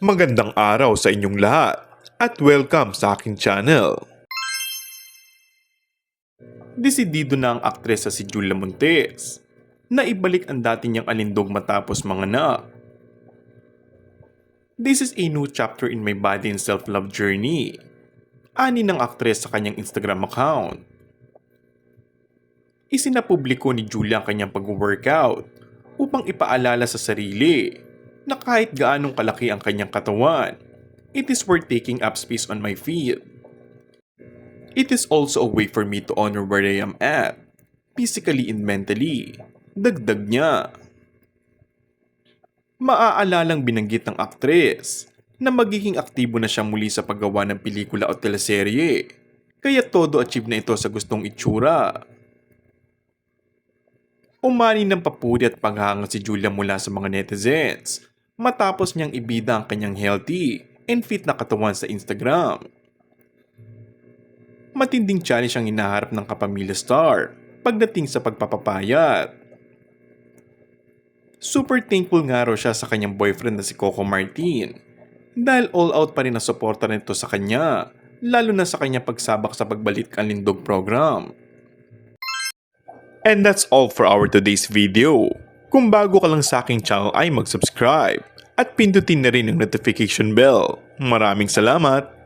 Magandang araw sa inyong lahat at welcome sa aking channel. Desidido na ang aktres sa si Julia Montes na ibalik ang dati niyang alindog matapos manganak. This is a new chapter in my body and self-love journey. Ani ng aktres sa kanyang Instagram account. Isinapubliko ni Julia ang kanyang pag-workout upang ipaalala sa sarili na kahit gaanong kalaki ang kanyang katawan, it is worth taking up space on my feet. It is also a way for me to honor where I am at, physically and mentally. Dagdag niya. Maaalalang binanggit ng aktres na magiging aktibo na siya muli sa paggawa ng pelikula o teleserye, kaya todo achieve na ito sa gustong itsura. Umani ng papuri at paghanga si Julia mula sa mga netizens matapos niyang ibida ang kanyang healthy and fit na katawan sa Instagram. Matinding challenge ang hinaharap ng kapamilya star pagdating sa pagpapapayat. Super thankful nga raw siya sa kanyang boyfriend na si Coco Martin dahil all out pa rin ang suporta nito sa kanya, lalo na sa kanyang pagsabak sa pagbalik ang Lindog program. And that's all for our today's video. Kung bago ka lang sa aking channel ay mag-subscribe at pindutin na rin ang notification bell. Maraming salamat!